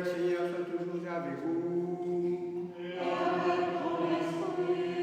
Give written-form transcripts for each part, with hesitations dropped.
le Seigneur soit toujours avec vous. Et avec ton esprit.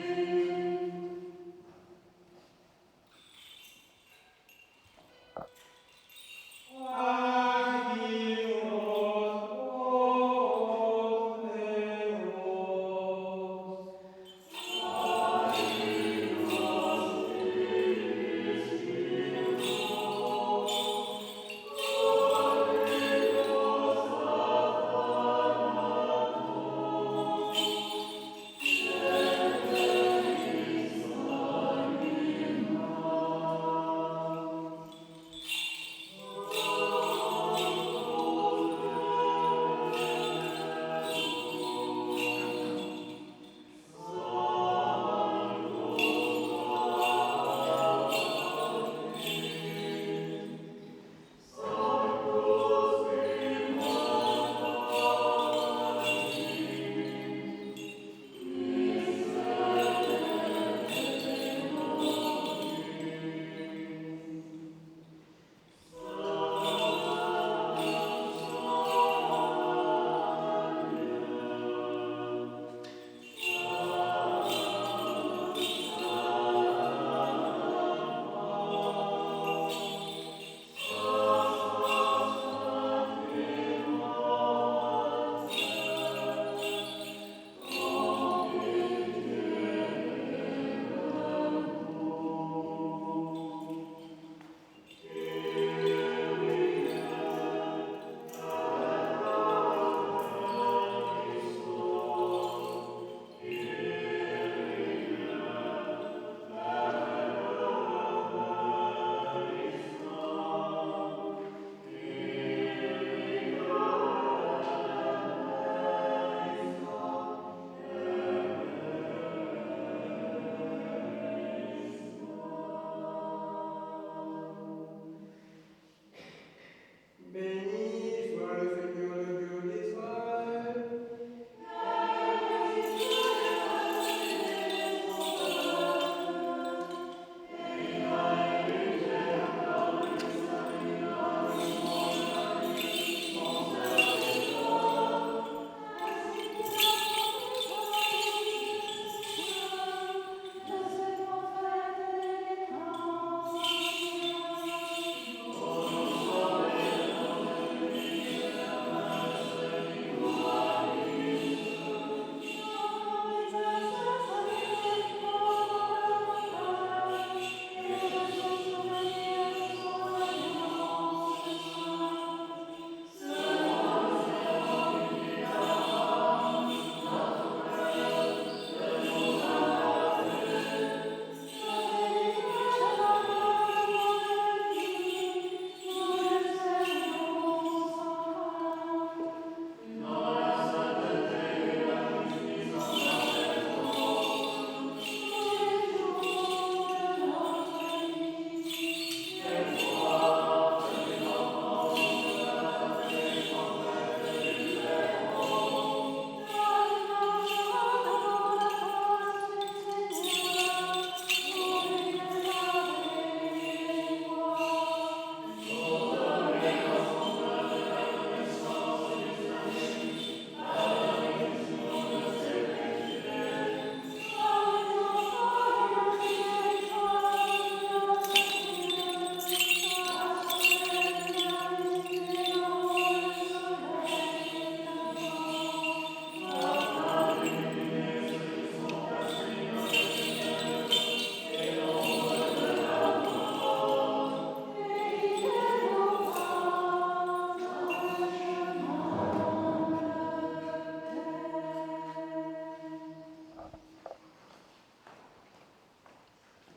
Béni soit le Seigneur, le Dieu d'Israël.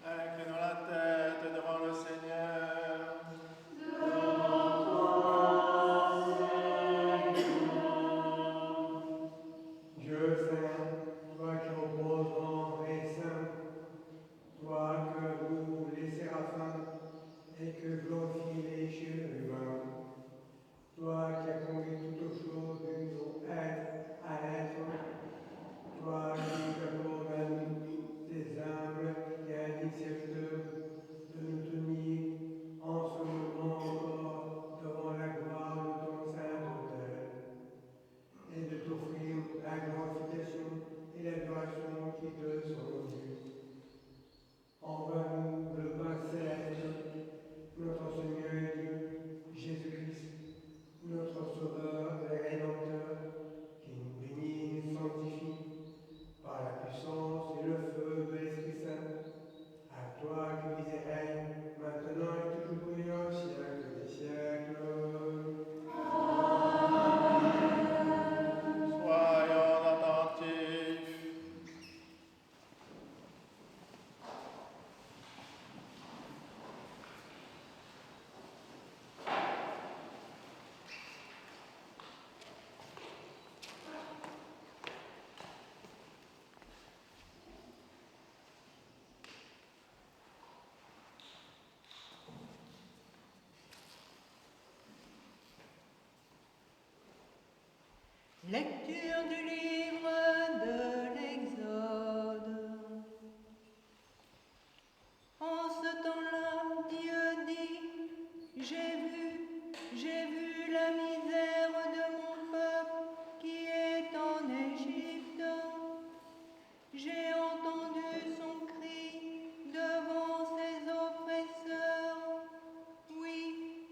Inclinons la tête devant le Seigneur. Dieu saint, toi qui reposes en et saint, toi que vous les séraphins et que glorifient les chérubins, toi qui as conduit toutes choses du être à l'être, toi qui t'accordes à nous, tes humbles et indignes serviteurs, de nous tenir en ce moment encore devant la gloire de ton saint autel. Lecture du livre de l'Exode. En ce temps-là, Dieu dit, j'ai vu la misère de mon peuple qui est en Égypte. J'ai entendu son cri devant ses oppresseurs. Oui,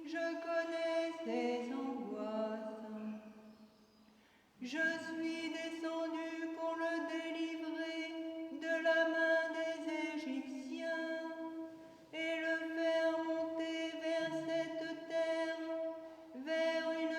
je connais ses angoisses. Je suis descendu pour le délivrer de la main des Égyptiens et le faire monter vers cette terre, vers une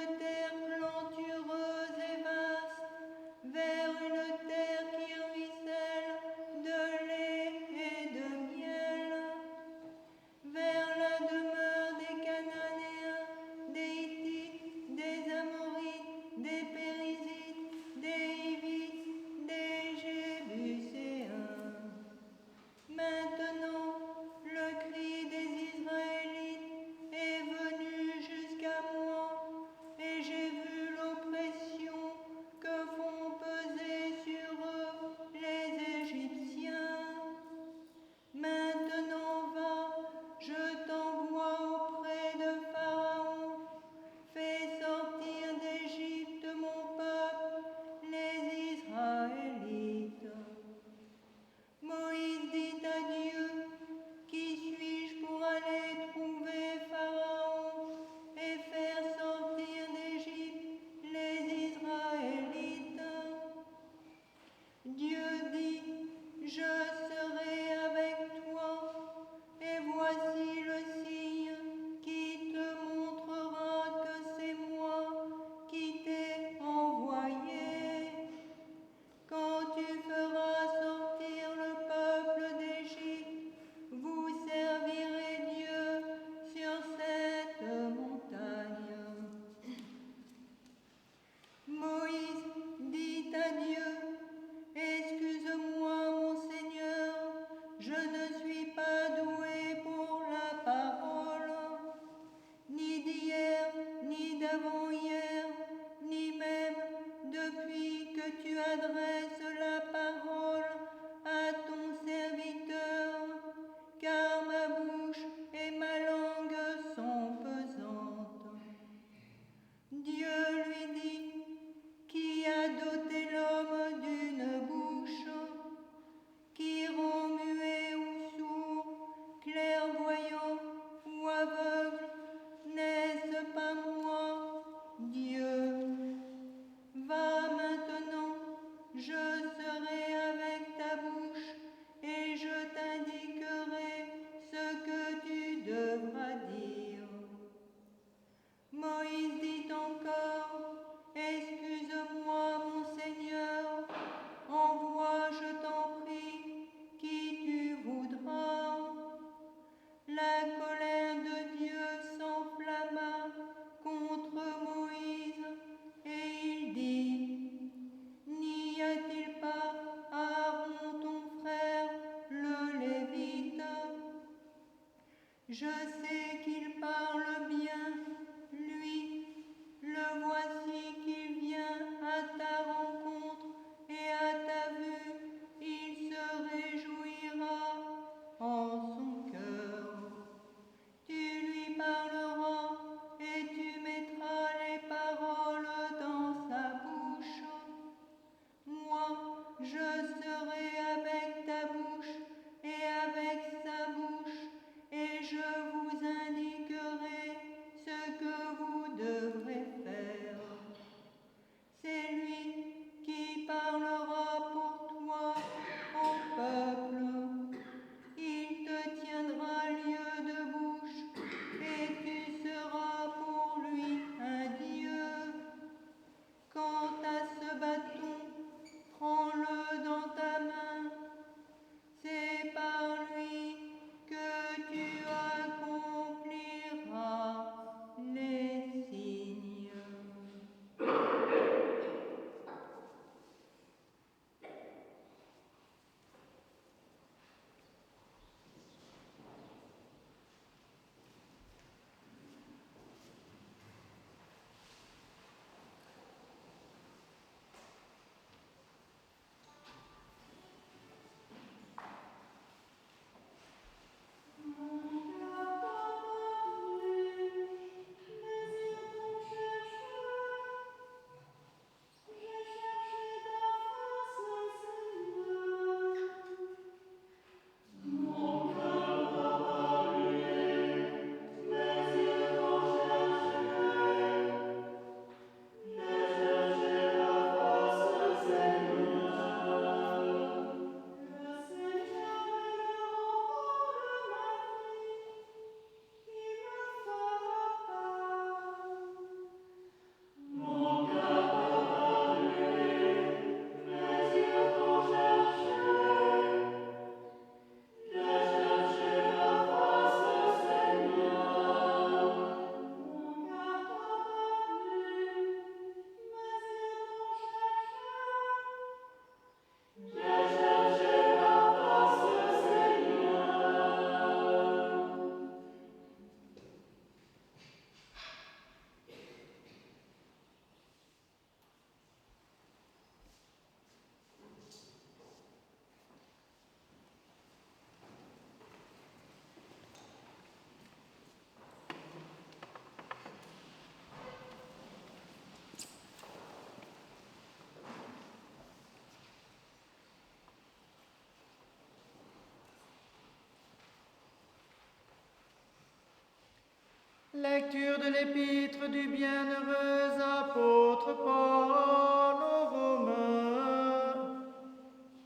Lecture de l'épître du bienheureux apôtre Paul aux Romains.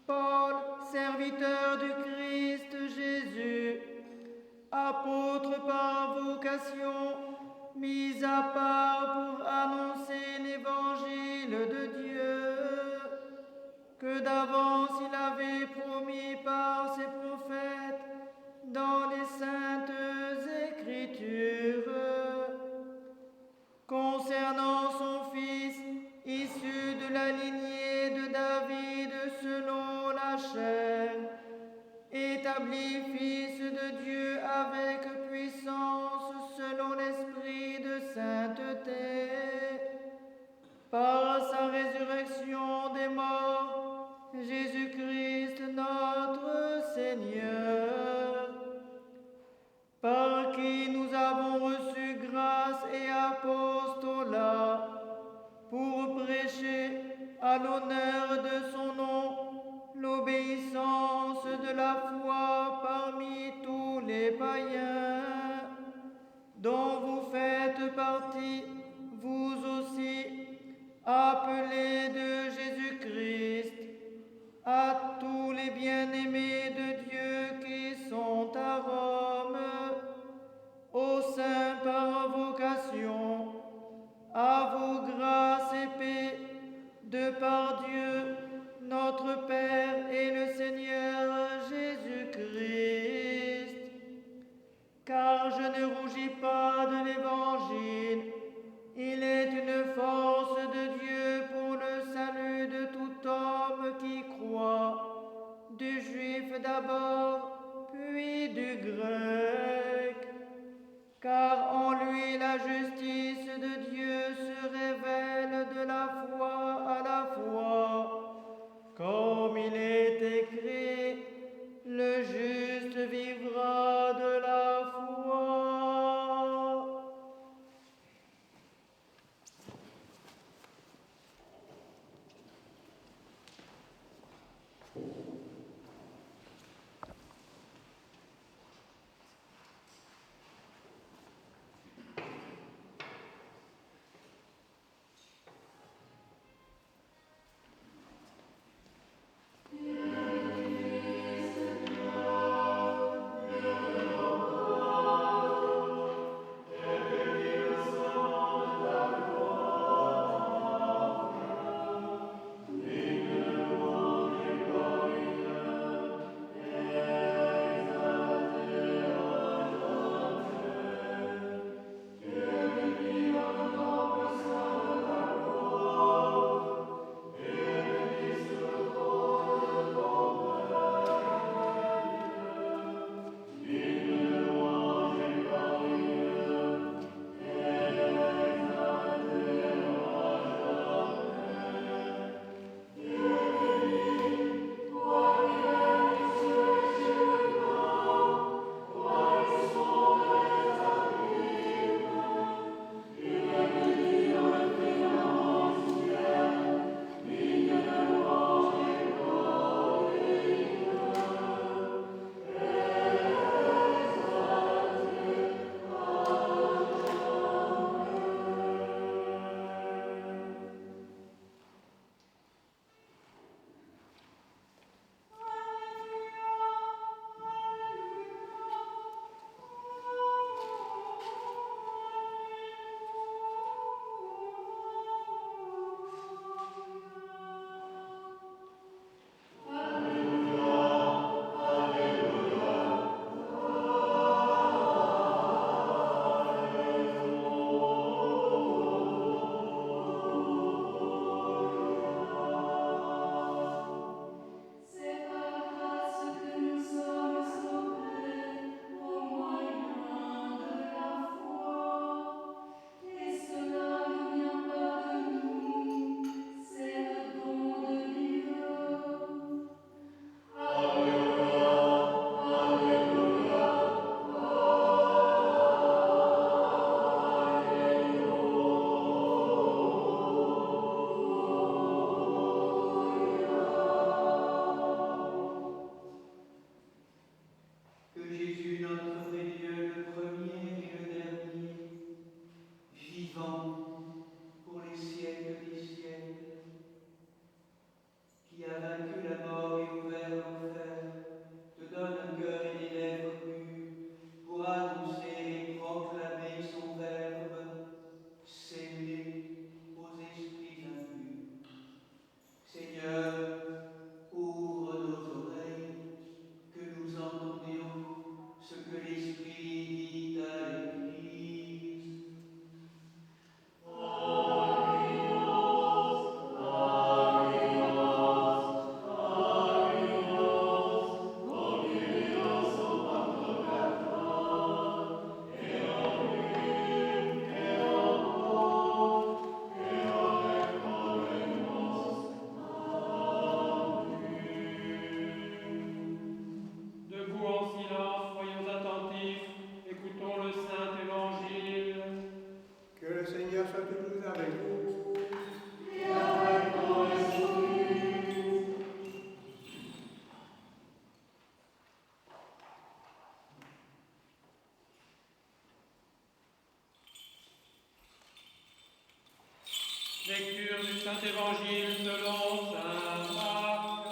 Paul, serviteur du Christ Jésus, apôtre par vocation, mis à part pour annoncer l'évangile de Dieu, que d'avance il avait promis par ses prophètes dans les saintes Écritures, concernant son Fils, issu de la lignée de David selon la chair, établi Fils de Dieu avec puissance selon l'Esprit de sainteté, par sa résurrection des morts, Jésus-Christ notre Seigneur, par qui nous avons reçu grâce et apostolat pour prêcher à l'honneur de son nom l'obéissance de la foi parmi tous les païens, dont vous faites partie, vous aussi, appelés de Jésus-Christ, à tous les bien-aimés de Dieu qui sont à Rome, aux saints par vocation, à vous grâce et paix de par Dieu, notre Père et le Seigneur Jésus-Christ. Car je ne rougis pas de l'Évangile, il est une force de Dieu pour le salut Lecture du Saint-Évangile selon saint Marc.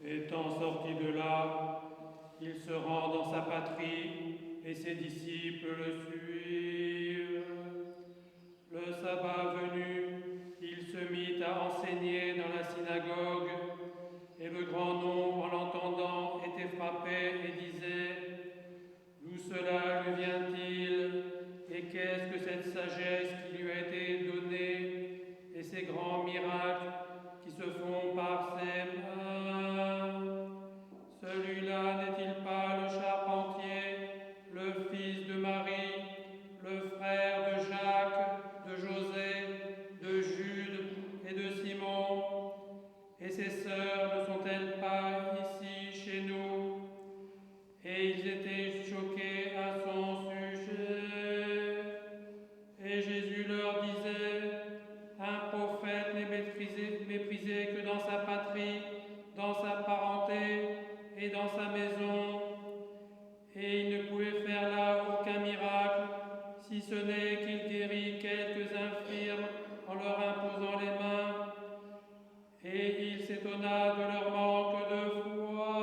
Étant sorti de là, il se rend dans sa patrie et ses disciples le suivent. Le sabbat venu, il se mit à enseigner dans la synagogue, et le grand nombre, en l'entendant, était frappé et disait: d'où cela lui vient-il? Et qu'est-ce que cette sagesse qui lui a été donnée, et ces grands miracles qui se font par ses mains? Celui-là n'est-il pas le charpentier, le fils de Marie, le frère de Jacques, de José, de Jude et de Simon? Et ses sœurs ne sont-elles pas ici chez nous? Et ils étaient choqués à son sujet. Et Jésus leur disait: un prophète n'est méprisé que dans sa patrie, dans sa parenté et dans sa maison. Et il ne pouvait faire là aucun miracle, si ce n'est qu'il guérit quelques infirmes en leur imposant les mains. Et il s'étonna de leur manque de foi.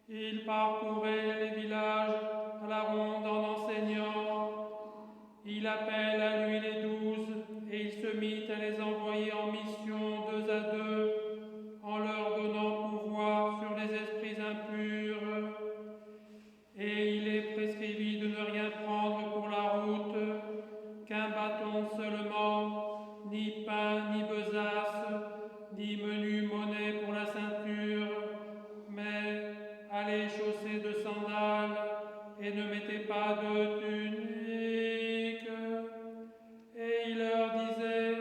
Il parcourait les villages à la ronde en enseignant. Il appelle à lui les 12 et il se mit à les envoyer en mission 2 à 2, en leur donnant pouvoir sur les esprits impurs. Et il les prescrivit de ne rien prendre pour la route, qu'un bâton seulement, ni pain, ni besace, ni menu monnaie pour la ceinture, mais allez chaussés de sandales et ne mettez pas de tunique. Et il leur disait: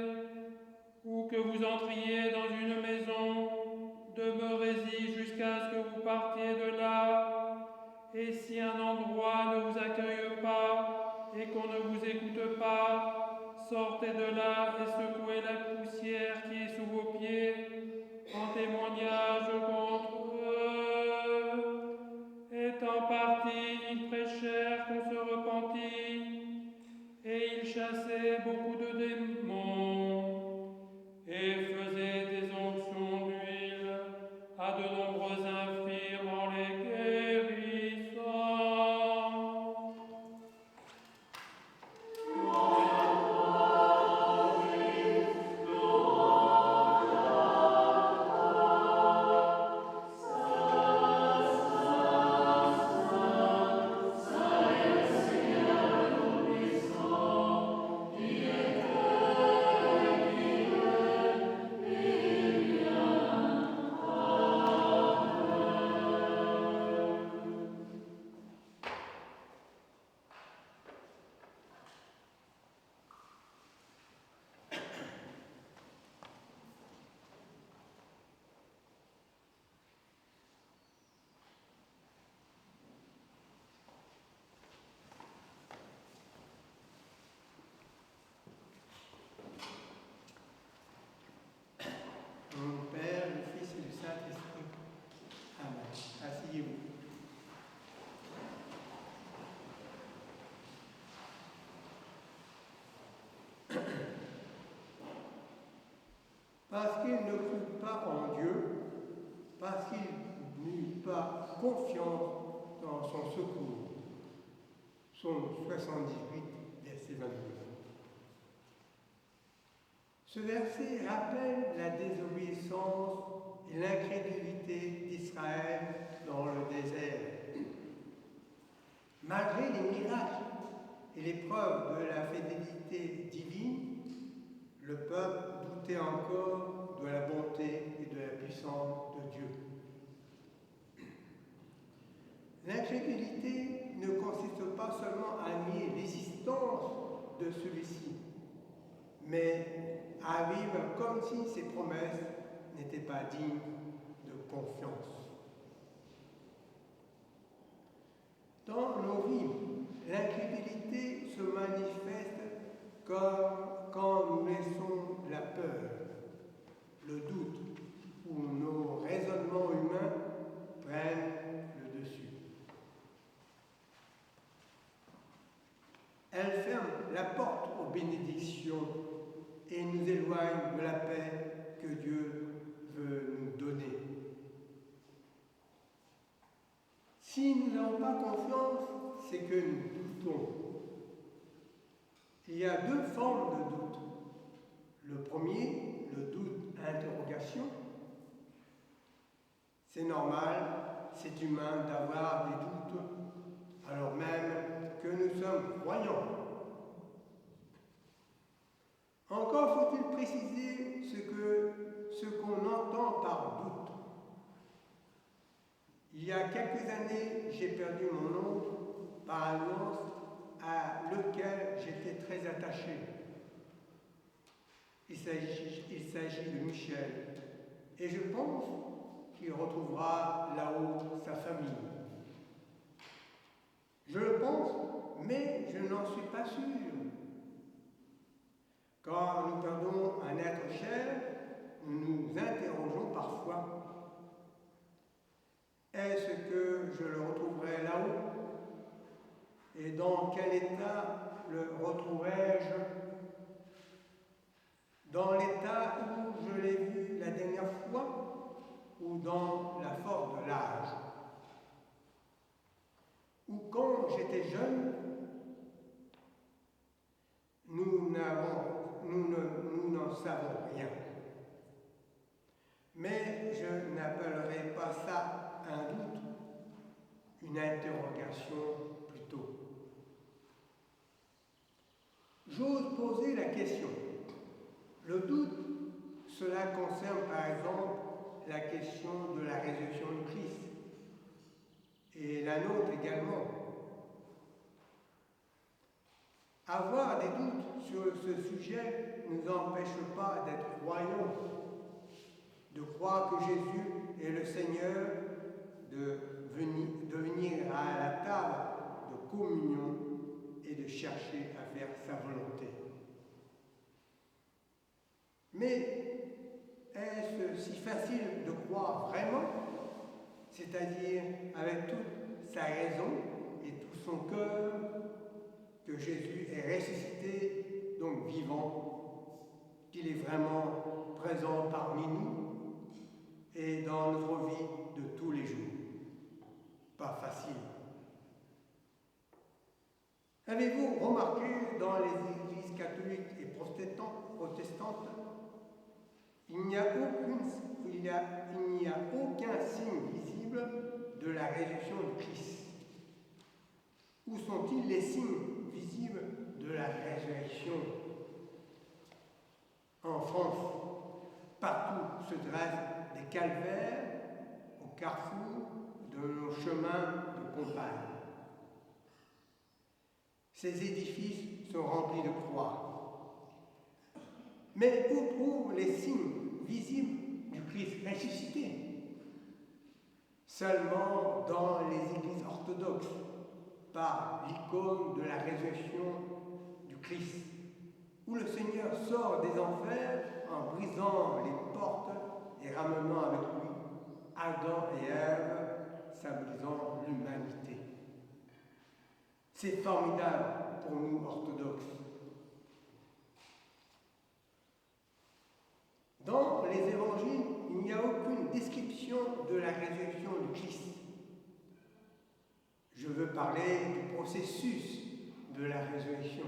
où que vous entriez dans une maison, demeurez-y jusqu'à ce que vous partiez de là. Et si un endroit ne vous accueille pas et qu'on ne vous écoute pas, sortez de là et secouez la poussière qui est sous vos pieds, en témoignage contre eux. Étant partis, ils prêchèrent qu'on se repentit, et ils chassaient beaucoup de démons, et faisaient des onctions d'huile à de nombreux infirmes en les guérissant. Mon Père, le Fils et le Saint-Esprit. Amen. Asseyez-vous. Parce qu'il ne crut pas en Dieu, parce qu'il n'eut pas confiance dans son secours. Psaume 78, verset 22. Ce verset rappelle la désobéissance et l'incrédulité d'Israël dans le désert. Malgré les miracles et les preuves de la fidélité divine, le peuple doutait encore de la bonté et de la puissance de Dieu. L'incrédulité ne consiste pas seulement à nier l'existence de celui-ci, mais à vivre comme si ses promesses n'étaient pas dignes de confiance. Dans nos vies, l'incrédulité se manifeste comme quand nous laissons la peur, le doute ou nos raisonnements n'avons pas confiance, c'est que nous doutons. Il y a deux formes de doute. Le premier, le doute interrogation. C'est normal, c'est humain d'avoir des doutes, alors même que nous sommes croyants. Encore faut-il préciser ce qu'on entend par doute. Il y a quelques années, j'ai perdu mon oncle par alliance à lequel j'étais très attaché. Il s'agit de Michel, et je pense qu'il retrouvera là-haut sa famille. Je le pense, mais je n'en suis pas sûr. Quand nous perdons un être cher, nous nous interrogeons parfois. Est-ce que je le retrouverai là-haut? Et dans quel état le retrouverai-je? Dans l'état où je l'ai vu la dernière fois, ou dans la force de l'âge? Ou quand j'étais jeune? Nous n'en savons rien. Mais je n'appellerai pas ça un doute, une interrogation plutôt. J'ose poser la question. Le doute, cela concerne par exemple la question de la résurrection du Christ, et la nôtre également. Avoir des doutes sur ce sujet ne nous empêche pas d'être croyants, de croire que Jésus est le Seigneur, de venir à la table de communion et de chercher à faire sa volonté. Mais est-ce si facile de croire vraiment, c'est-à-dire avec toute sa raison et tout son cœur, que Jésus est ressuscité, donc vivant, qu'il est vraiment présent parmi nous et dans notre vie de tous les jours? Pas facile. Avez-vous remarqué dans les églises catholiques et protestantes, il n'y a aucun signe visible de la résurrection du Christ? Où sont-ils les signes visibles de la résurrection? En France, partout se dressent des calvaires au carrefour de nos chemins de campagne. Ces édifices sont remplis de croix. Mais où trouvent les signes visibles du Christ ressuscité? Seulement dans les églises orthodoxes, par l'icône de la résurrection du Christ, où le Seigneur sort des enfers en brisant les portes et ramenant avec lui Adam et Ève, symbolisant l'humanité. C'est formidable pour nous orthodoxes. Dans les évangiles, il n'y a aucune description de la résurrection du Christ. Je veux parler du processus de la résurrection.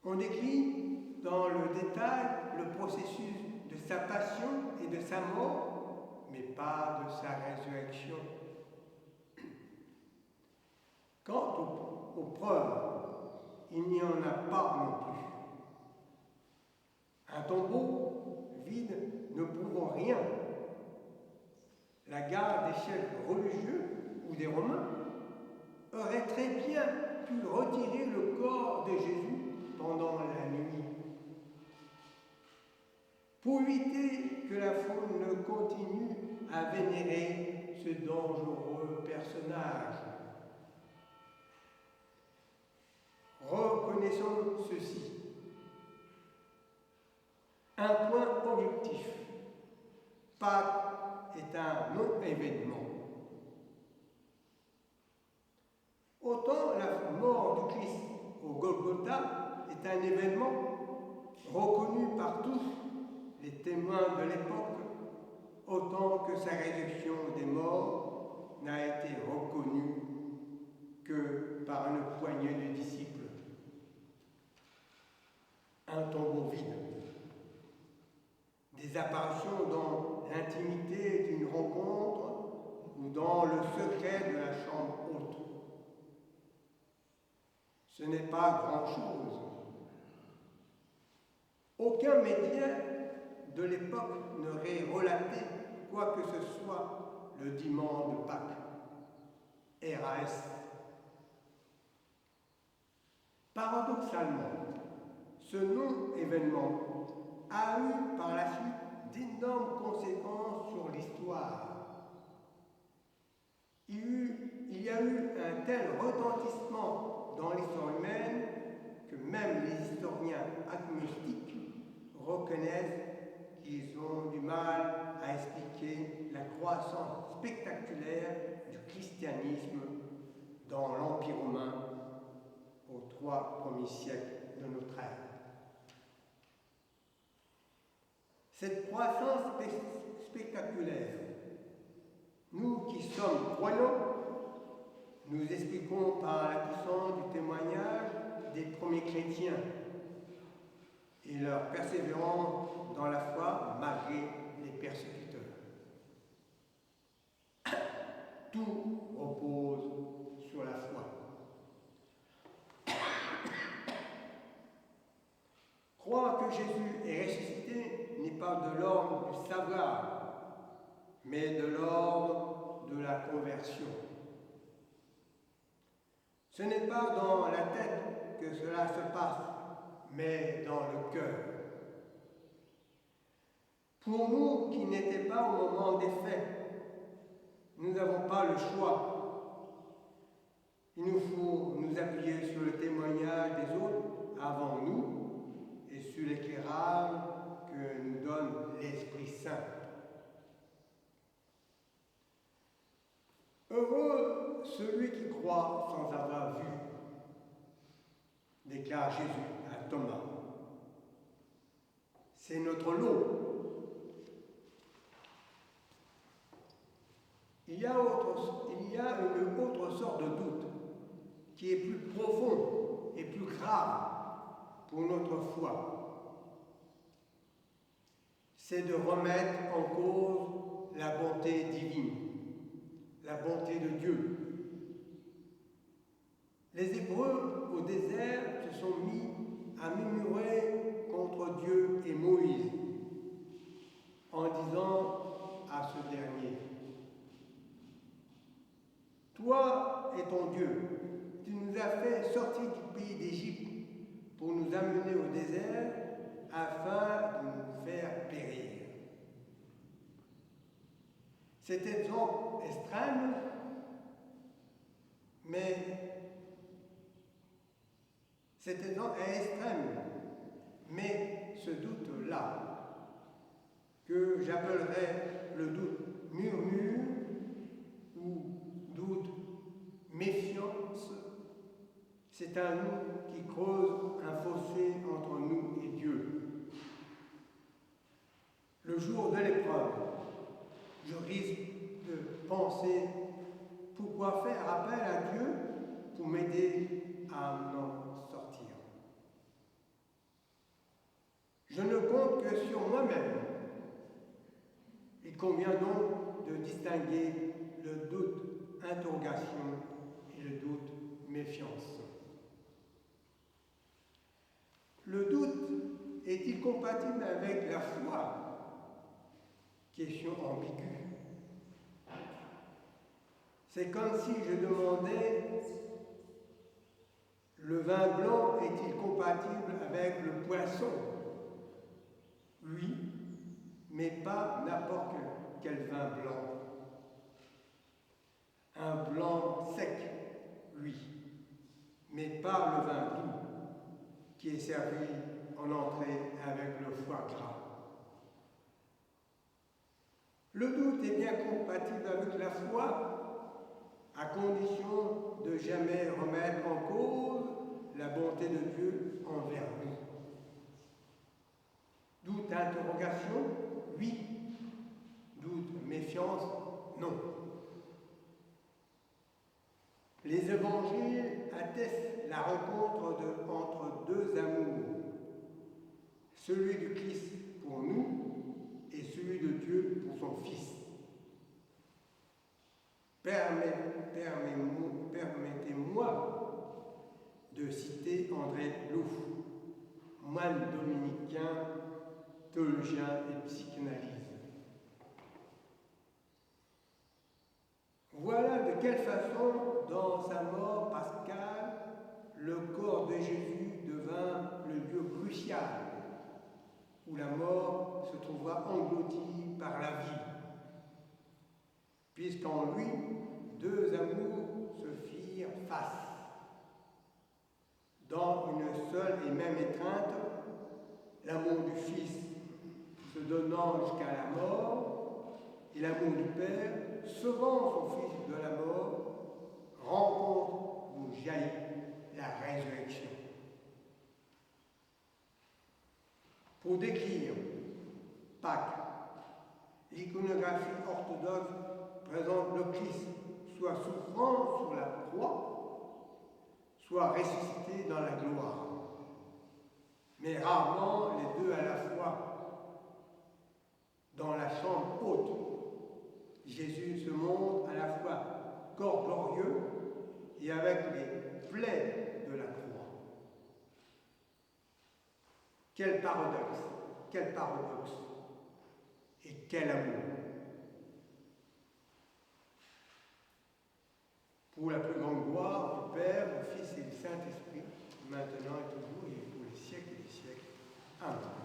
On décrit dans le détail le processus de sa passion et de sa mort, mais pas de sa résurrection. Quant aux preuves, il n'y en a pas non plus. Un tombeau vide ne prouve rien. La garde des chefs religieux ou des Romains aurait très bien pu retirer le corps de Jésus pendant la nuit, pour éviter que la foule ne continue à vénérer ce dangereux personnage. Reconnaissons ceci. Un point objectif. Pâques est un non-événement. Autant la mort du Christ au Golgotha est un événement reconnu par tous les témoins de l'époque, autant que sa résurrection des morts n'a été reconnu que par une poignée de disciples. Un tombeau vide. Des apparitions dans l'intimité d'une rencontre ou dans le secret de la chambre haute. Ce n'est pas grand-chose. Aucun média de l'époque n'aurait relaté quoi que ce soit le dimanche de Pâques. RAS. Paradoxalement, ce non-événement a eu par la suite d'énormes conséquences sur l'histoire. Il y a eu un tel retentissement dans l'histoire humaine que même les historiens agnostiques reconnaissent qu'ils ont du mal à expliquer la croissance spectaculaire du christianisme dans l'Empire romain aux 3 premiers siècles de notre ère. Cette croissance spectaculaire, nous qui sommes croyants, nous expliquons par la puissance du témoignage des premiers chrétiens et leur persévérance dans la foi malgré les persécuteurs. Tout repose sur la foi. Croire que Jésus est ressuscité n'est pas de l'ordre du savoir, mais de l'ordre de la conversion. Ce n'est pas dans la tête que cela se passe, mais dans le cœur. Pour nous qui n'étaient pas au moment des faits, nous n'avons pas le choix. Il nous faut nous appuyer sur le témoignage des autres avant nous et sur l'éclairage que nous donne l'Esprit Saint. Heureux celui qui croit sans avoir vu, déclare Jésus à Thomas. C'est notre lot. Il y a une autre sorte de doute qui est plus profond et plus grave pour notre foi. C'est de remettre en cause la bonté divine, la bonté de Dieu. Les Hébreux au désert se sont mis à murmurer contre Dieu et Moïse en disant à ce dernier: Toi et ton Dieu, tu nous as fait sortir du pays d'Égypte pour nous amener au désert afin de nous faire périr. Cet exemple extrême, mais ce doute-là, que j'appellerais le doute murmure ou doute méfiance, c'est un nous qui creuse un fossé entre nous et Dieu. Le jour de l'épreuve, je risque de penser: pourquoi faire appel à Dieu pour m'aider à m'en sortir? Je ne compte que sur moi-même. Il convient donc de distinguer le doute interrogation et le doute méfiance. Le doute est-il compatible avec la foi? Question ambiguë. C'est comme si je demandais: le vin blanc est-il compatible avec le poisson? Oui, mais pas n'importe quel vin blanc. Un blanc sec, oui, mais pas le vin doux qui est servi en entrée avec le foie gras. Le doute est bien compatible avec la foi, à condition de jamais remettre en cause la bonté de Dieu envers nous. Doute interrogation, oui. Doute méfiance, non. atteste la rencontre entre deux amours, celui du Christ pour nous et celui de Dieu pour son Fils. Permettez-moi de citer André Louf, moine dominicain, théologien et psychanalyste. Voilà de quelle façon, dans sa mort pascale, le corps de Jésus devint le lieu crucial où la mort se trouvera engloutie par la vie, puisqu'en lui, deux amours se firent face. Dans une seule et même étreinte, l'amour du Fils se donnant jusqu'à la mort et l'amour du Père sauvant son Fils de la mort, rencontre d'où jaillit la résurrection. Pour décrire Pâques, l'iconographie orthodoxe présente le Christ soit souffrant sur la croix, soit ressuscité dans la gloire, mais rarement les deux à la fois. Dans la chambre haute, Jésus se montre à la fois corps glorieux et avec les plaies de la croix. Quel paradoxe et quel amour. Pour la plus grande gloire du Père, du Fils et du Saint-Esprit, maintenant et toujours et pour les siècles des siècles. Amen.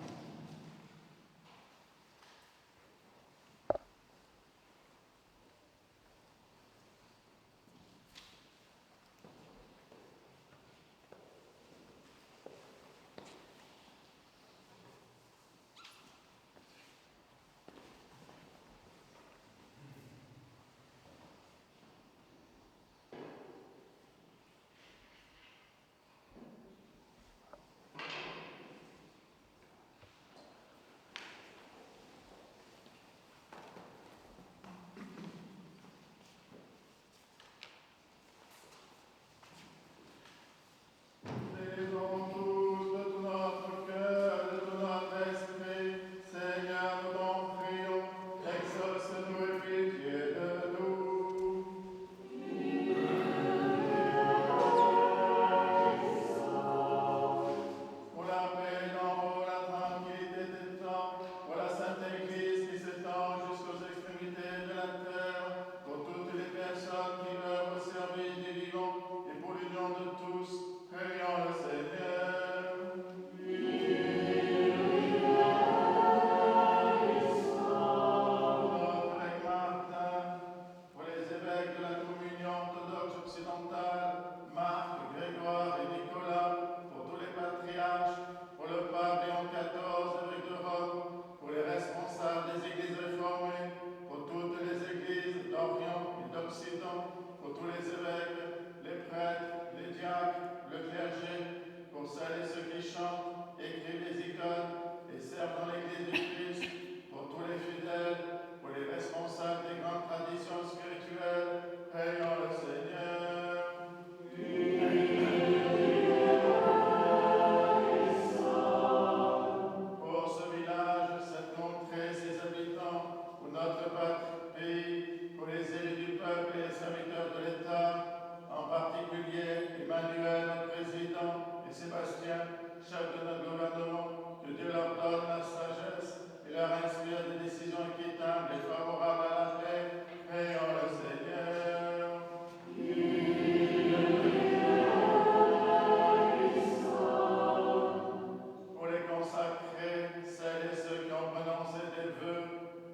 Celles et ceux qui ont prononcé des vœux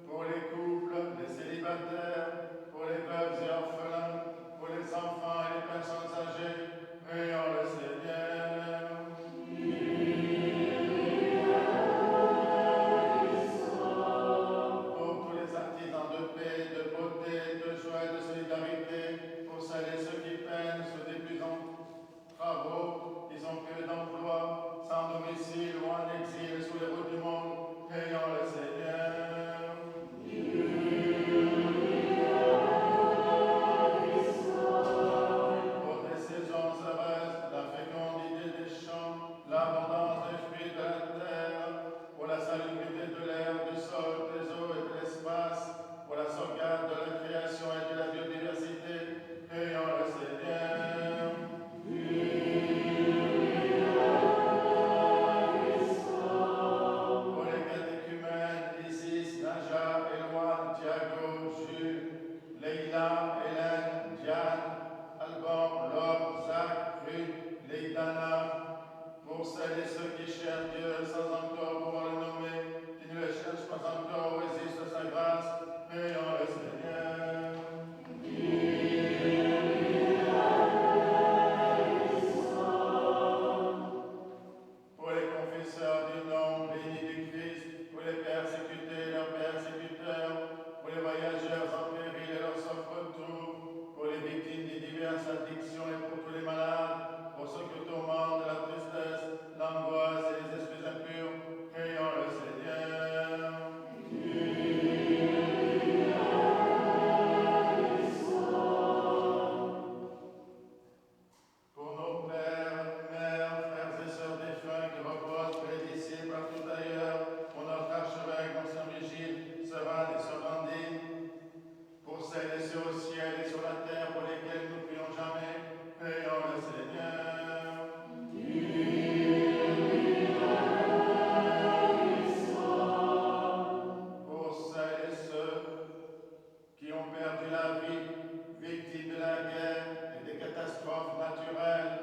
pour les couples, les célibataires, perdu la vie, victimes de la guerre et des catastrophes naturelles,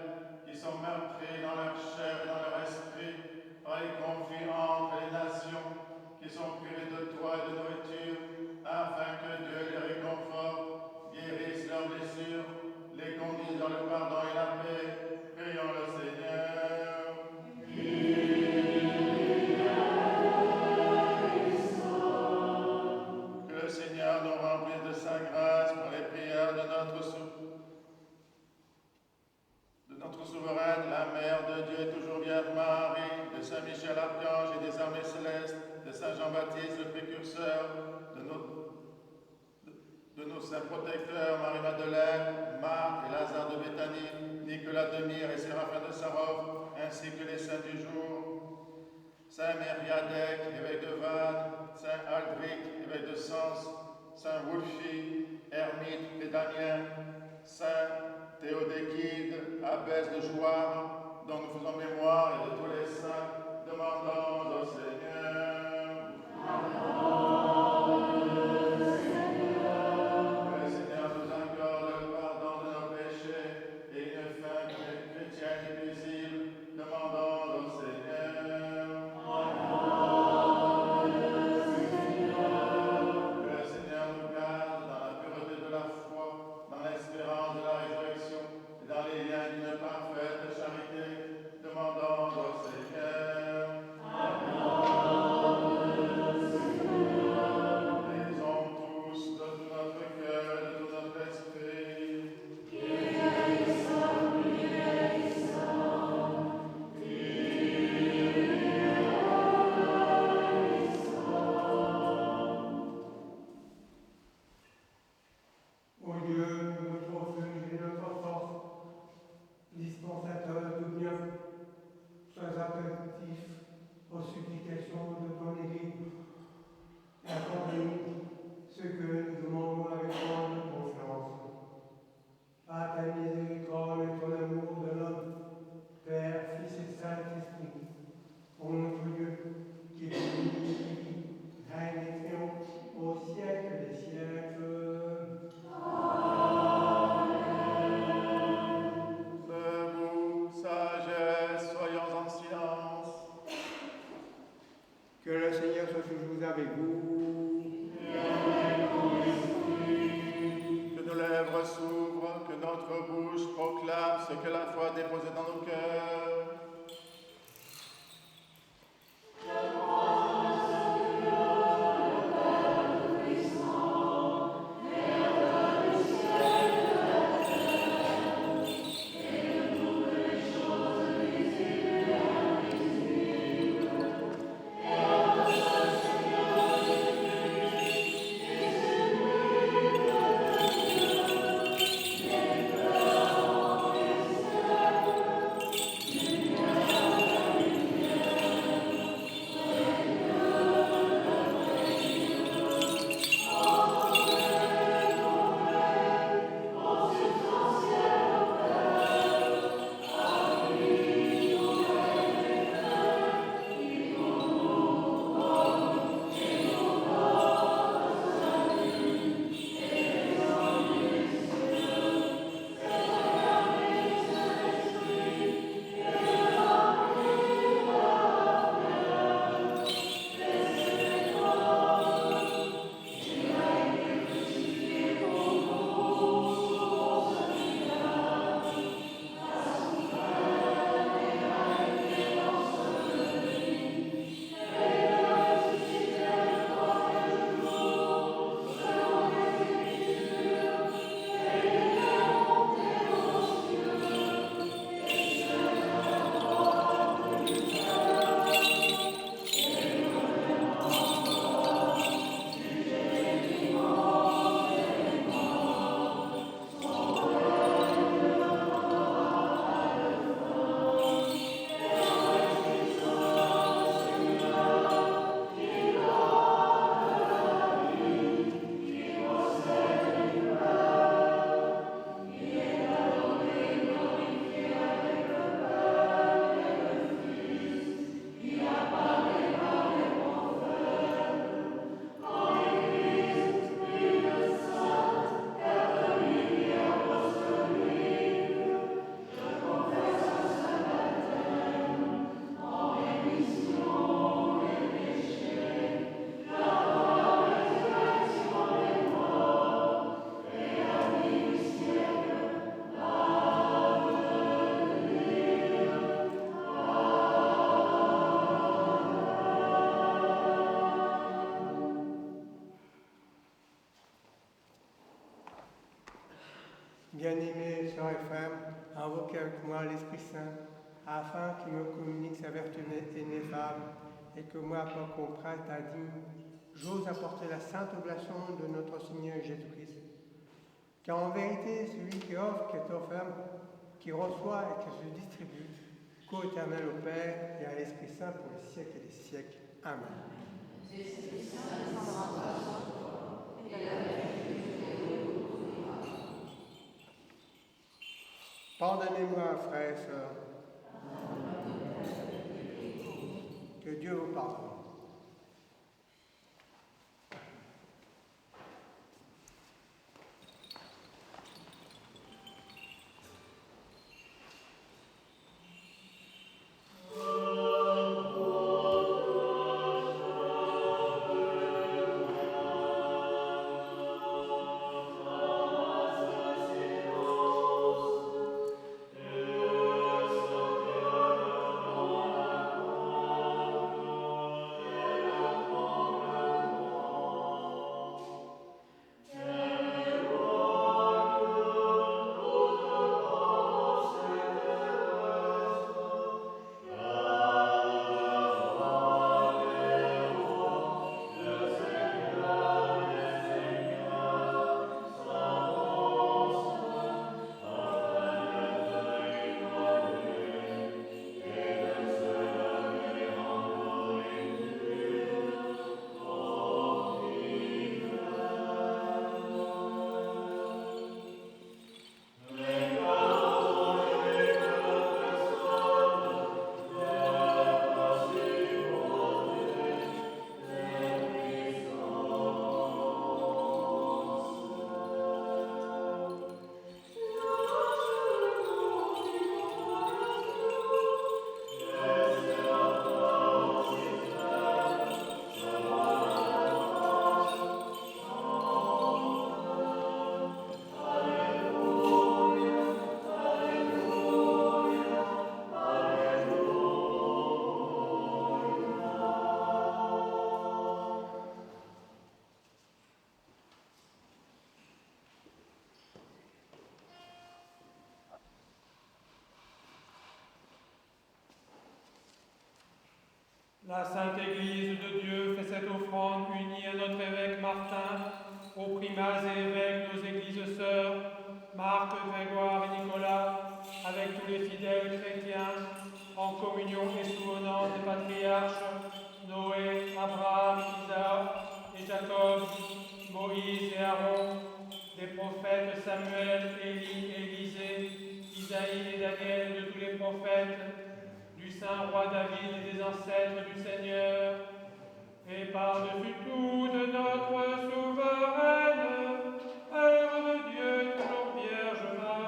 qui sont meurtris dans leur chair et dans leur esprit, par les conflits entre les nations, qui sont privés de toit et de nourriture, afin que Dieu les réconforte, guérisse leurs blessures, les conduise dans le pardon et la paix. Prions le Seigneur. Que le Seigneur nous remplisse de sa grâce pour les prières de notre souveraine, la Mère de Dieu, toujours Vierge Marie, de Saint Michel Archange et des armées célestes, de Saint Jean-Baptiste, le précurseur, de nos saints protecteurs, Marie-Madeleine, Marthe et Lazare de Béthanie, Nicolas de Myre et Séraphin de Sarov, ainsi que les saints du jour, Saint Mériadec, évêque de Vannes, Saint Aldric, évêque de Sens, Saint Wulfi, ermite et Damien, Saint Théodéchide, abbesse de Jouarre, dont nous faisons mémoire, et de tous les saints, demandons au Seigneur. Que le Seigneur nous accorde le pardon de nos péchés et une fin chrétienne et paisible, demandons au Seigneur. Que le Seigneur nous garde dans la pureté de la foi, dans l'espérance de la résurrection et dans les liens d'une parfaite charité, demandons au Bien-aimé, sœurs et femmes, invoquez avec moi l'Esprit Saint, afin qu'il me communique sa vertu ineffable, et que moi, par qu'on prête à digne, j'ose apporter la sainte oblation de notre Seigneur Jésus-Christ. Car en vérité, celui qui offre, qui est offert, qui reçoit et qui se distribue, co-éternel au Père et à l'Esprit Saint pour les siècles des siècles. Amen. Pardonnez-moi, frères et sœurs. Que Dieu vous pardonne. La Sainte Église de Dieu fait cette offrande unie à notre évêque Martin, aux primats et évêques, nos églises sœurs, Marc, Grégoire et Nicolas, avec tous les fidèles chrétiens, en communion et souvenant des patriarches, Noé, Abraham, Isaac et Jacob, Moïse et Aaron, des prophètes Samuel, Élie, Élisée, Isaïe et Daniel et de tous les prophètes, du saint roi David et des ancêtres du Seigneur, et par-dessus tout de notre souveraine, œuvre de Dieu, toujours Vierge Marie.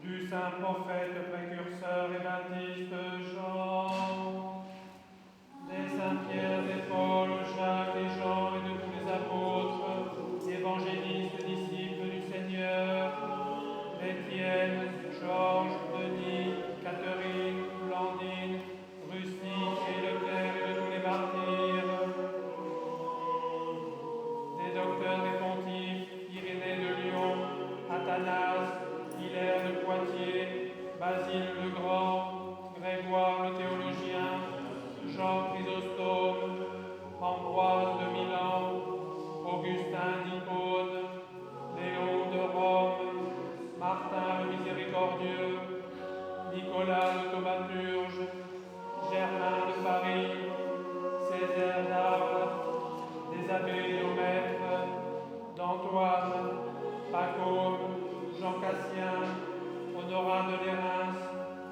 Du saint prophète, précurseur et baptiste Jean, des saints Pierre, des Paul, Jacques, et Jean et de tous les apôtres, évangélistes, disciples du Seigneur, d'Étienne, Georges, Denis, Catherine, Nicolas le thaumaturge, Germain de Paris, Césaire d'Arles, des abbés Diomètre, d'Antoine, Pacôme, Jean Cassien, Honorat de Lérins,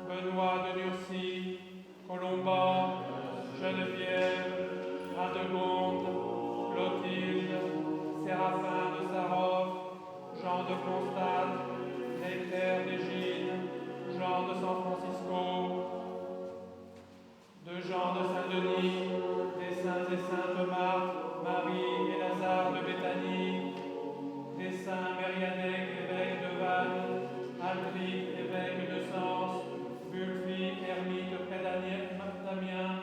Benoît de Nursie, Colomban, Geneviève, Radegonde, Clotilde, Séraphin de Sarov, Jean de Constate, Nectaire d'Égine, Jean de San Francisco, de Jean de Saint-Denis, des saints et saintes Marthe, Marie et Lazare de Béthanie, des saints Mériadec, évêque de Vannes, Altric, évêque de Sens, Bulfi, ermite près d'Amiens,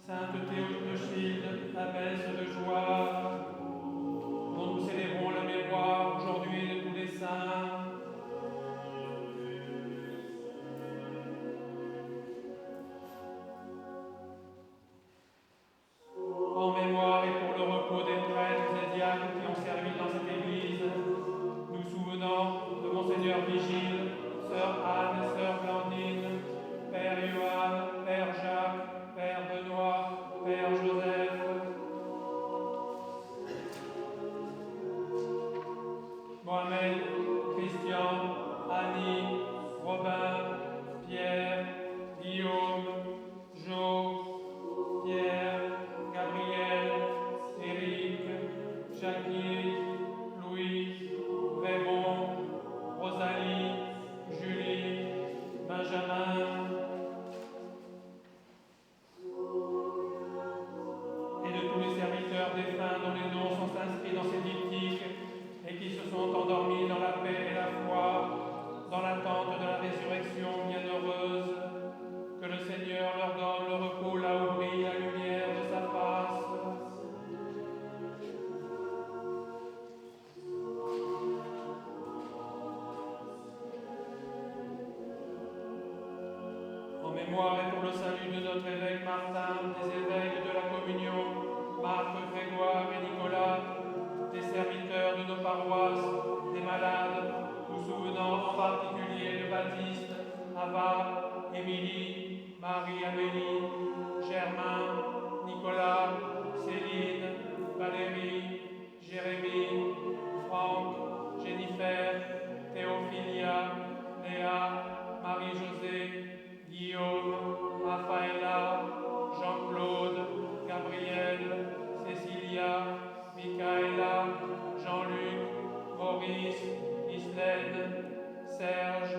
sainte Théodule de Childe, abbesse de Jouarre, dont nous célébrons la mémoire aujourd'hui de tous les saints. En mémoire et pour le repos des prêtres et diacres qui ont servi dans cette église, nous souvenons de Monseigneur Vigile, Sœur Anne et Sœur Blandine, Père Johan, Père Jacques, Père Benoît, Père Joseph, Mohamed, Christian, Annie, Robin, Pierre, Guillaume, Jo, Pierre, Gabriel, Éric, Jackie, Louis, Raymond, Rosalie, Julie, Benjamin, et de tous les serviteurs défunts dont les noms sont inscrits dans ces diptyques et qui se sont endormis dans la paix et la foi, dans l'attente de la résurrection bienheureuse. Que le Seigneur leur donne le repos là où brille la lumière de sa face. En mémoire et pour le salut de notre évêque Martin, des évêques de la communion, Marc, Grégoire et Nicolas, des serviteurs de nos paroisses, des malades, nous souvenons en particulier de Baptiste, Ava, Émilie, Marie-Amélie, Germain, Nicolas, Céline, Valérie, Jérémie, Franck, Jennifer, Théophilia, Léa, Marie-Josée, Guillaume, Raphaëlla, Jean-Claude, Gabriel, Cécilia, Michaela, Jean-Luc, Maurice, Islaine, Serge,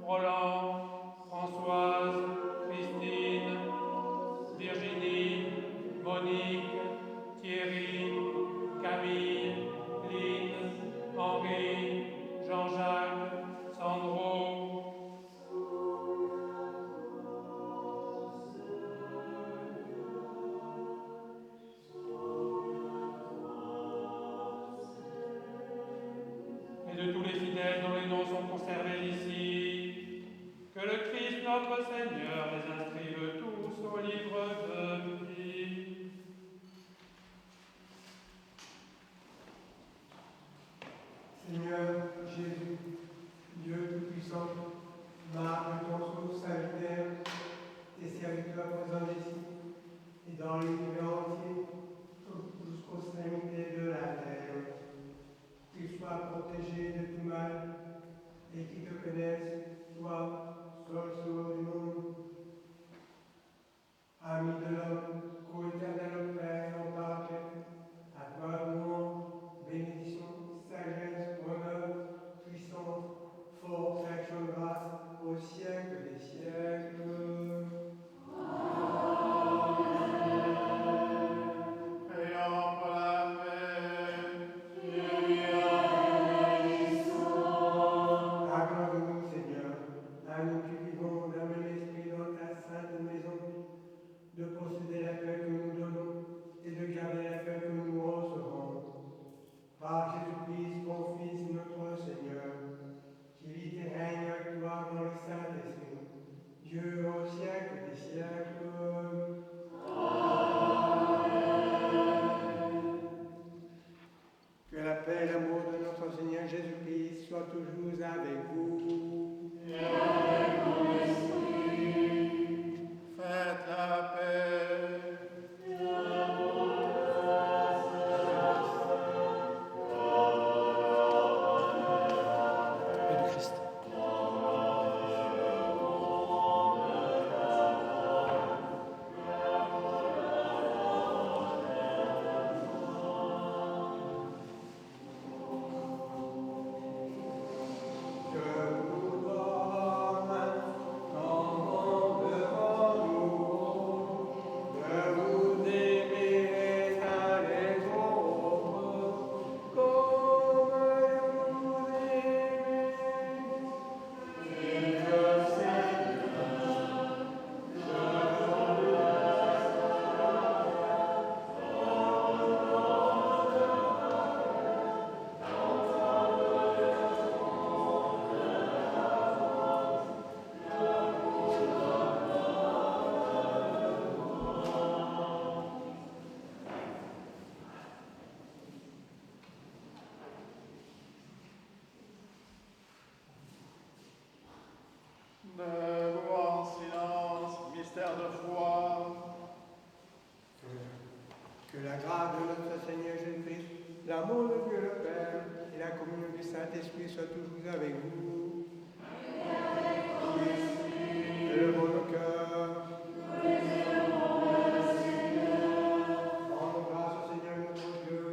Roland, Françoise, Christine, Virginie, Monique, Thierry, Camille, Lynn, Henri, Jean-Jacques, Sandro, et de tous les fidèles dont les noms sont conservés ici. Que le Christ notre Seigneur les inscrive tous au livre de vie. Seigneur Jésus, Dieu Tout-Puissant, marque ton sceau salutaire, tes serviteurs présents ici et dans l'univers entier, jusqu'aux extrémités de la terre, qu'ils soient protégés de tout mal et qui te connaissent, toi, seul sauveur du monde, ami de l'homme, co-éternel Père en parfait, à toi louange, bénédiction, sagesse, honneur, puissance, force, action, grâce, au siècle des siècles. Prions pour la paix. Accorde-nous, Seigneur, Debout en silence, mystère de foi. Que la grâce de notre Seigneur Jésus-Christ, l'amour de Dieu le Père et la communion du Saint-Esprit soient toujours avec vous. Élevons nos cœurs. Rendons grâce au Seigneur notre Dieu.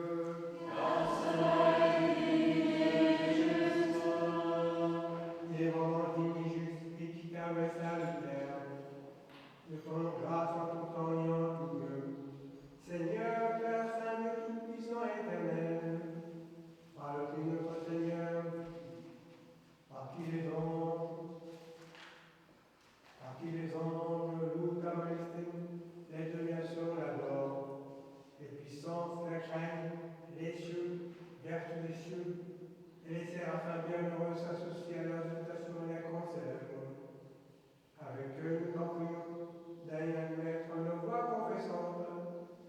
Il est vraiment digne et juste, équitable et salutaire. Nous rendons grâce en tout temps et en tout lieu. Seigneur, Père Saint, Dieu Tout-Puissant et éternel, par le Christ notre Seigneur, par qui les anges louent ta majesté, les dominations l'adorent, les puissances la craignent, les cieux, vertus des cieux, et les séraphins bienheureux s'associent à leurs exaltations et la concélèbrent. Avec eux, nous t'en prions, d'aller admettre nos voix confessantes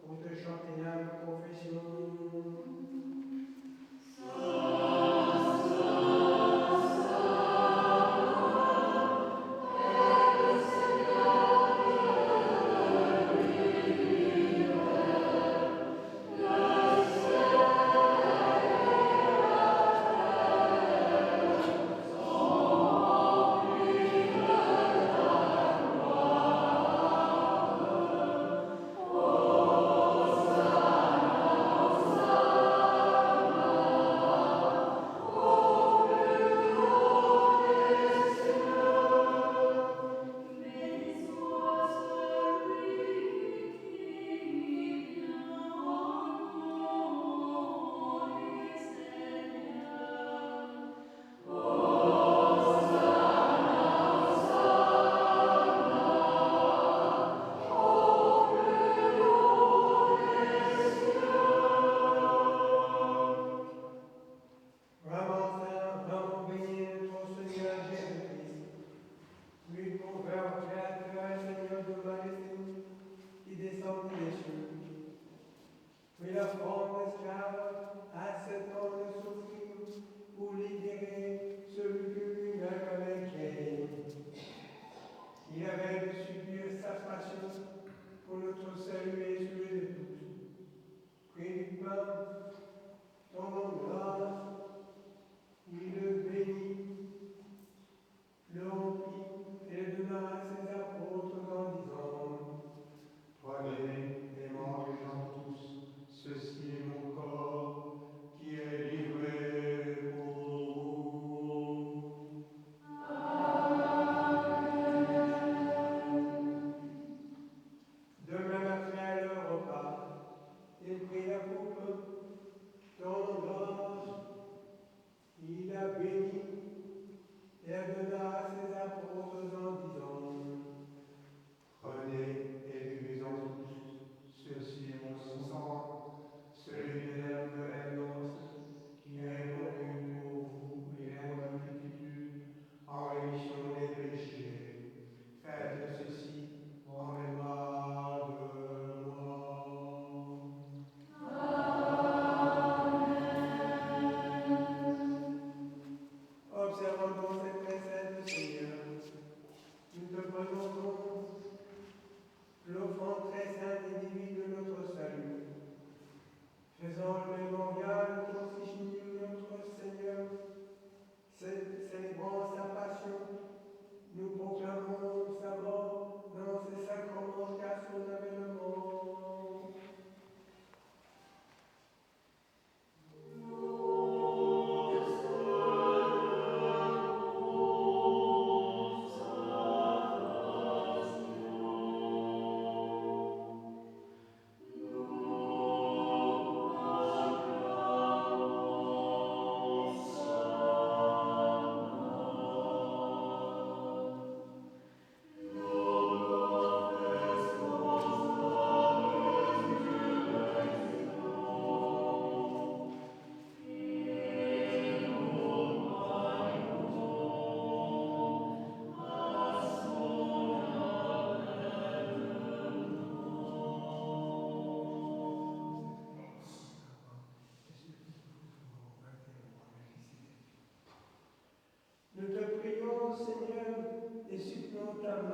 pour te chanter l'âme confession.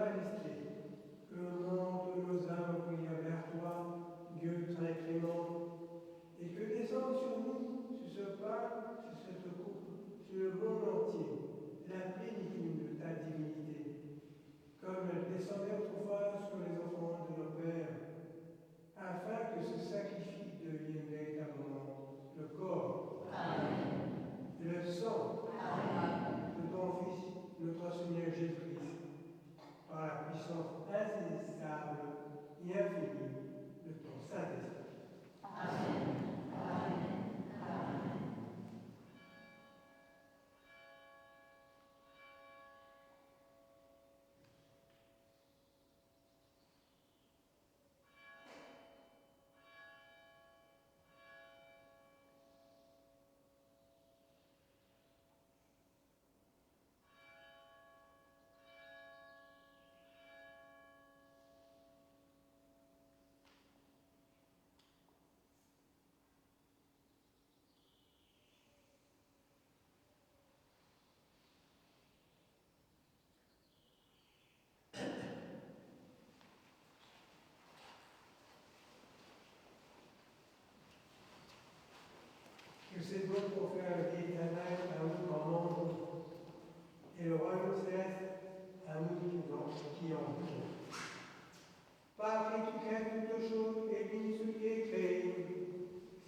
attester que le monde de nos âmes brille vers toi, Dieu très clément, et que descende sur nous, sur ce pain, sur cette coupe, sur le monde entier, la plénitude de ta divinité, comme elle descendait autrefois sur les enfants de nos pères, afin que se sacrifie devienne véritablement le corps, le sang de ton Fils, notre Seigneur Jésus-Christ, par la puissance insaisissable et infinie de ton Saint-Esprit. Que c'est donc pour faire la vie éternelle à nous en monde et le royaume céleste à nous qui en vivons. Par qui tu crées toutes choses et bénis ce qui est créé,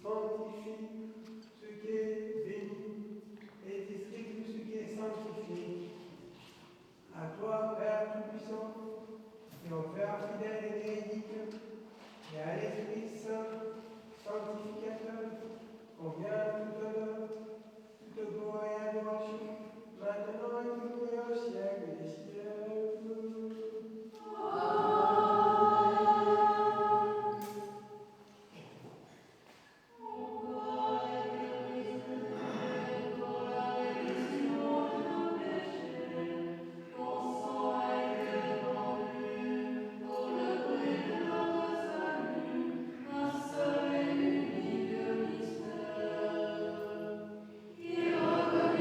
sanctifie ce qui est béni et distribue ce qui est sanctifié. À toi, Père Tout-Puissant, et au Père fidèle et véridique, et à l'Esprit Saint, sanctificateur, convient tout honneur, toute gloire et adoration, maintenant et toujours et au siècle des siècles. Irreconnaissable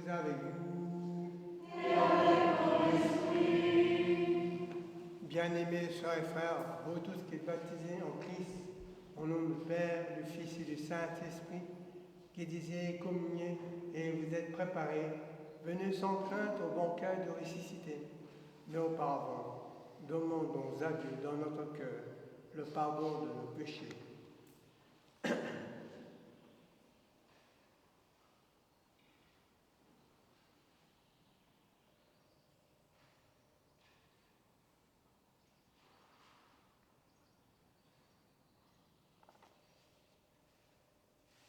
avec vous. Bien-aimés sœurs et frères, vous tous qui êtes baptisés en Christ, au nom du Père, du Fils et du Saint-Esprit, qui désirez communier et vous êtes préparés, venez sans crainte au banquet de ressuscité. Mais auparavant, demandons à Dieu dans notre cœur le pardon de nos péchés.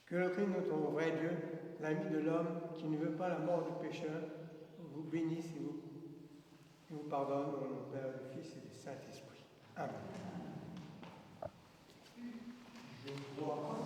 Que le Christ, notre vrai Dieu, l'ami de l'homme, qui ne veut pas la mort du pécheur, vous bénisse et vous pardonne au nom du Père, du Fils et du Saint-Esprit. Amen. Je crois.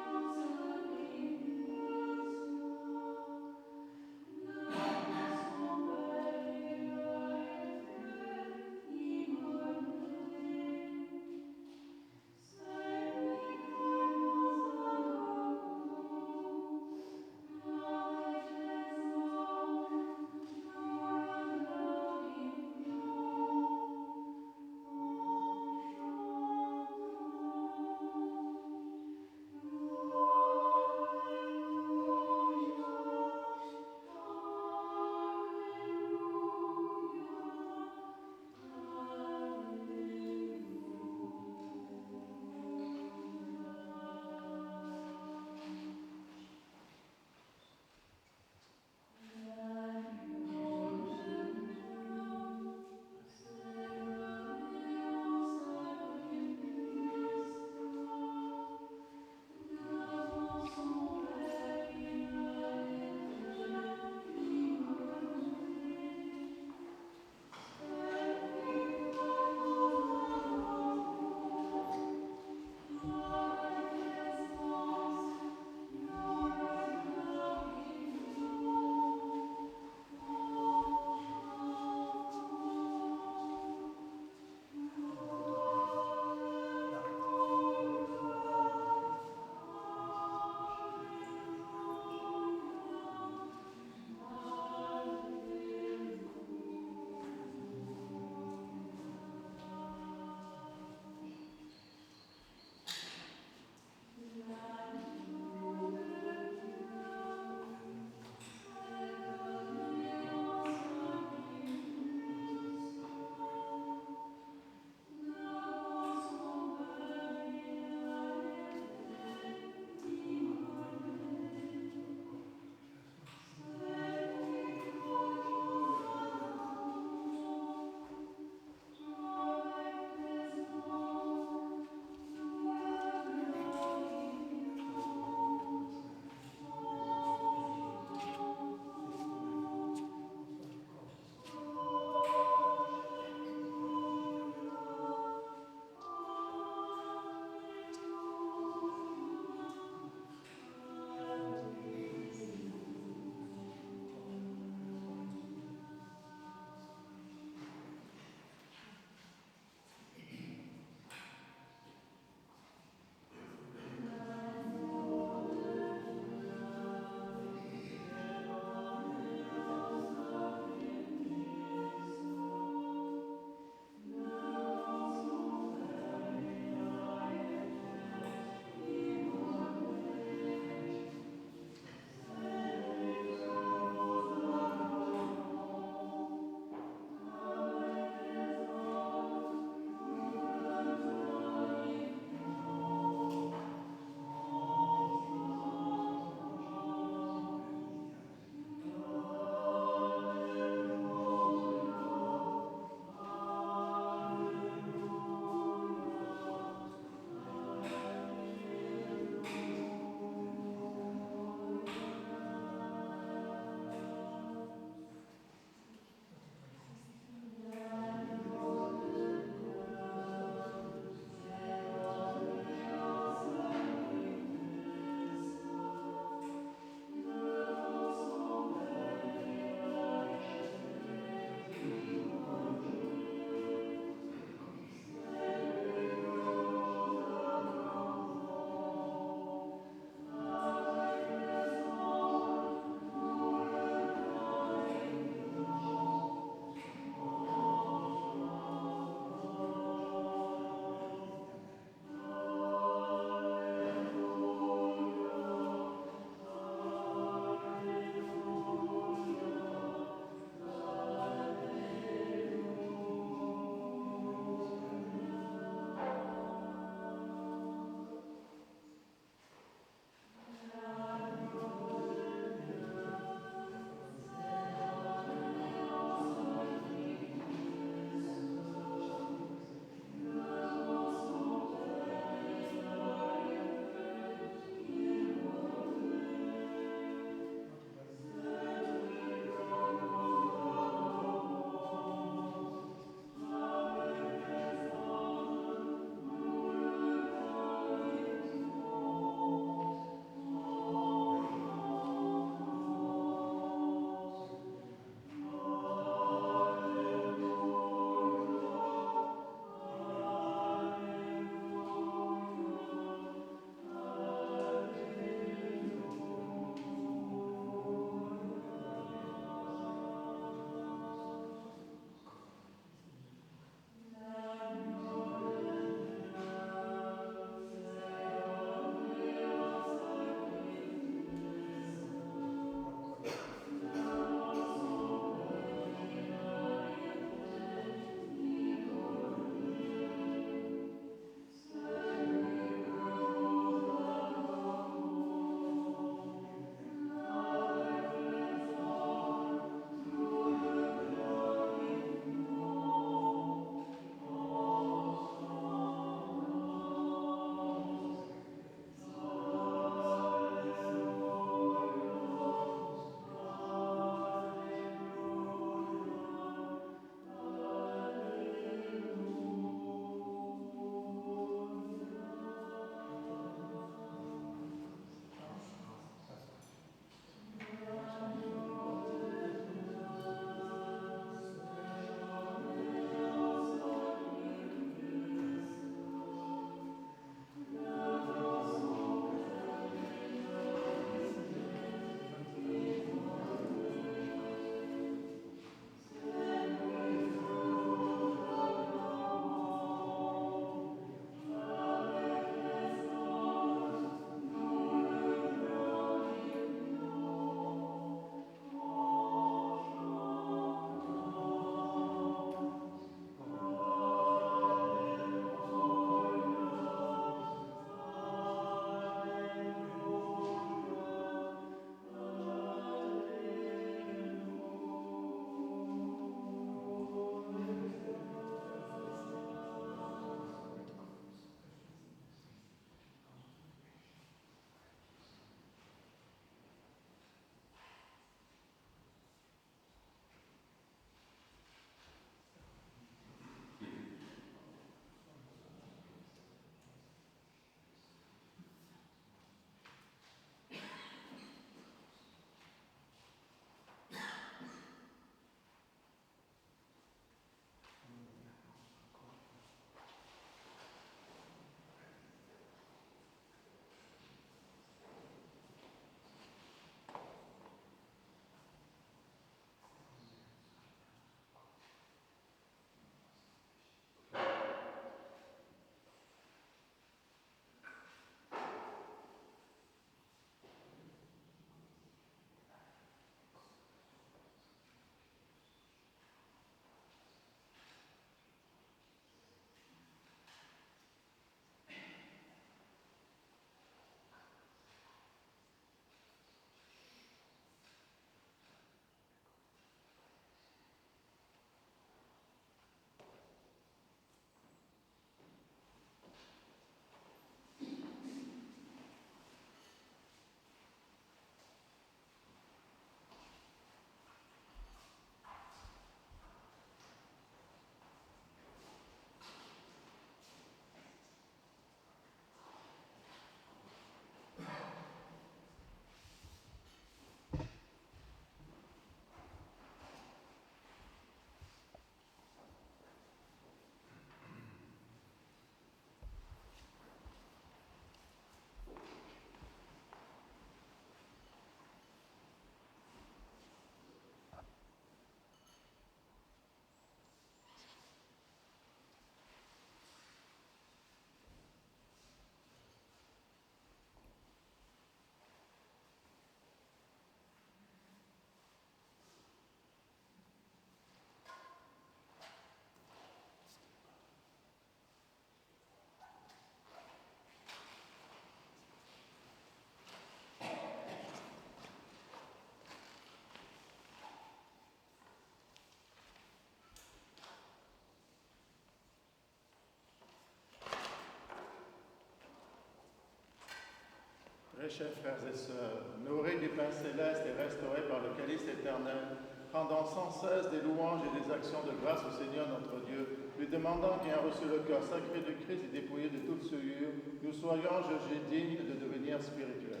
chers frères et sœurs, nourris du pain céleste et restaurés par le calice éternel, rendant sans cesse des louanges et des actions de grâce au Seigneur notre Dieu, lui demandant qui a reçu le cœur sacré de Christ et dépouillé de toute souillure, nous soyons jugés dignes de devenir spirituels.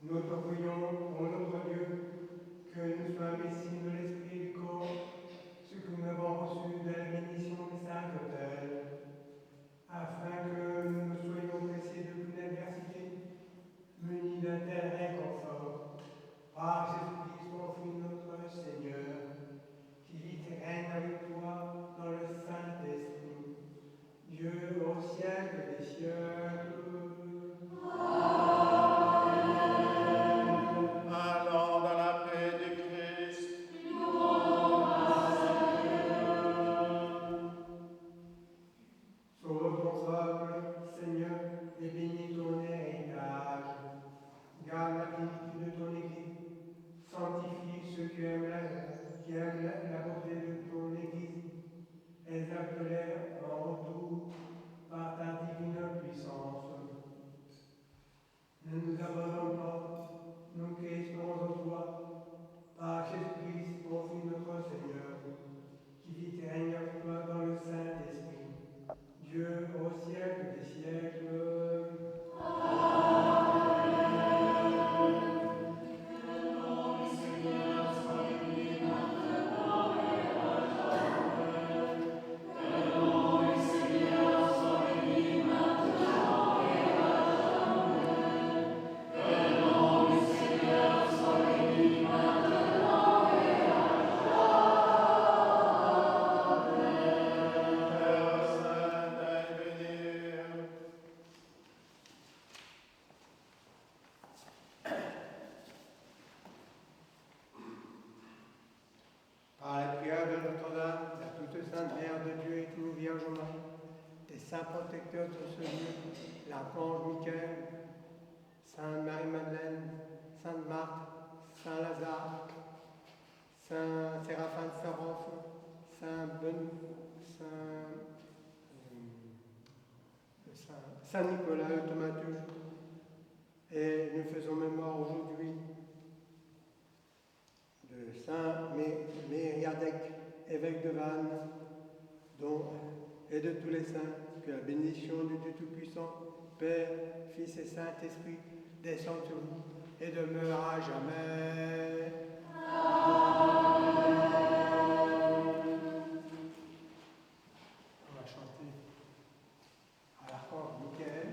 Nous te prions, ô notre Dieu, que nous soyons ici de l'esprit et du corps, ce que nous avons reçu de la bénédiction du Saint-Autel, afin que nous ne soyons pressés d'aucune adversité, munis d'un tel réconfort, par Jésus-Christ, ton Fils notre Seigneur, qui vit et règne avec toi dans le Saint-Esprit, Dieu au siècle des siècles. Allons dans la paix du Christ. Sauve ton peuple, Seigneur, et bénis ton héritage. Garde la plénitude de ton Église. Sanctifie ceux qui aiment la beauté de ton Église. Exalte-les en retour par ta divine puissance. Ne nous abandonne pas, nous qui espérons en toi, par Jésus-Christ, ton Fils notre Seigneur, qui vit et règne avec toi dans le Saint-Esprit, Dieu au siècle des siècles. Par la prière de Notre-Dame, la toute sainte Mère de Dieu et nous Vierge Marie, des saints protecteurs de ce lieu, l'archange Michael, Sainte Marie-Madeleine, Sainte Marthe, Saint Lazare, Saint Séraphin de Sarof, Saint Nicolas le Thaumaturge, et nous faisons mémoire aujourd'hui de Saint Mériadec, évêque de Vannes, et de tous les saints, que la bénédiction du Dieu Tout-Puissant, Père, Fils et Saint-Esprit, descende sur vous et demeure à jamais. On va chanter à l'archange Michael.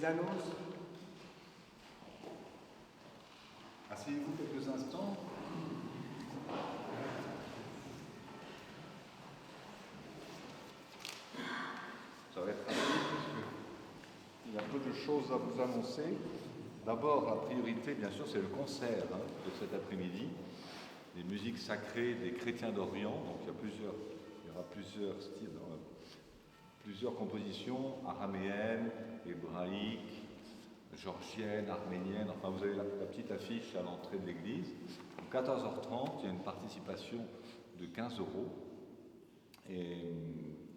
Annonces. Asseyez-vous quelques instants. Ça va être rapide parce qu'il y a peu de choses à vous annoncer. D'abord, la priorité, bien sûr, c'est le concert de cet après-midi, des musiques sacrées des chrétiens d'Orient. Donc il y aura plusieurs styles, plusieurs compositions araméennes, hébraïques, georgiennes, arméniennes. Enfin, vous avez la petite affiche à l'entrée de l'église. À 14h30, il y a une participation de 15 €. Et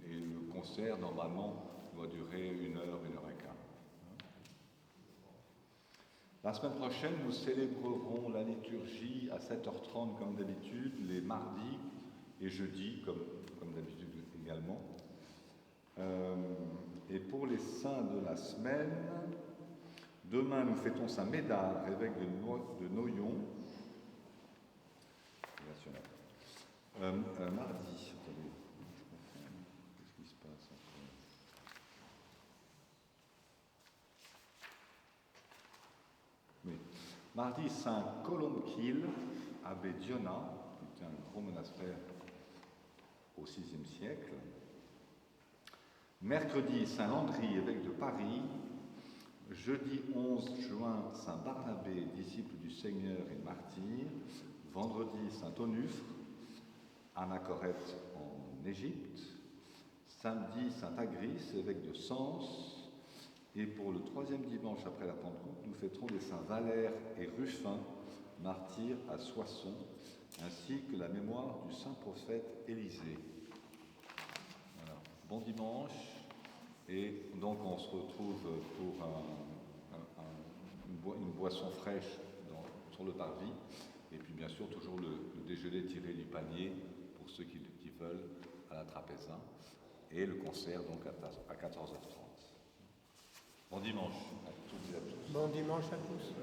le concert, normalement, doit durer 1 heure, 1 heure et quart. La semaine prochaine, nous célébrerons la liturgie à 7h30 comme d'habitude, les mardis et jeudis comme d'habitude également. Et pour les saints de la semaine, demain nous fêtons Saint Médard, évêque de Noyon. Mardi, attendez, qu'est-ce qui se passe après ? Oui. Mardi, Saint Columbkille, abbé Diona, qui était un gros monastère au VIe siècle. Mercredi, Saint Landry, évêque de Paris. Jeudi 11 juin, Saint Barnabé, disciple du Seigneur et martyr. Vendredi, Saint Onufre, anachorète en Égypte. Samedi, Saint Agris, évêque de Sens. Et pour le 3e dimanche après la Pentecôte, nous fêterons les saints Valère et Ruffin, martyrs à Soissons, ainsi que la mémoire du saint prophète Élisée. Voilà. Bon dimanche, et donc on se retrouve pour une boisson fraîche sur le parvis, et puis bien sûr toujours le déjeuner tiré du panier pour ceux qui veulent à la trapézin, et le concert donc à 14h30. Bon dimanche à toutes et à tous. Bon dimanche à tous.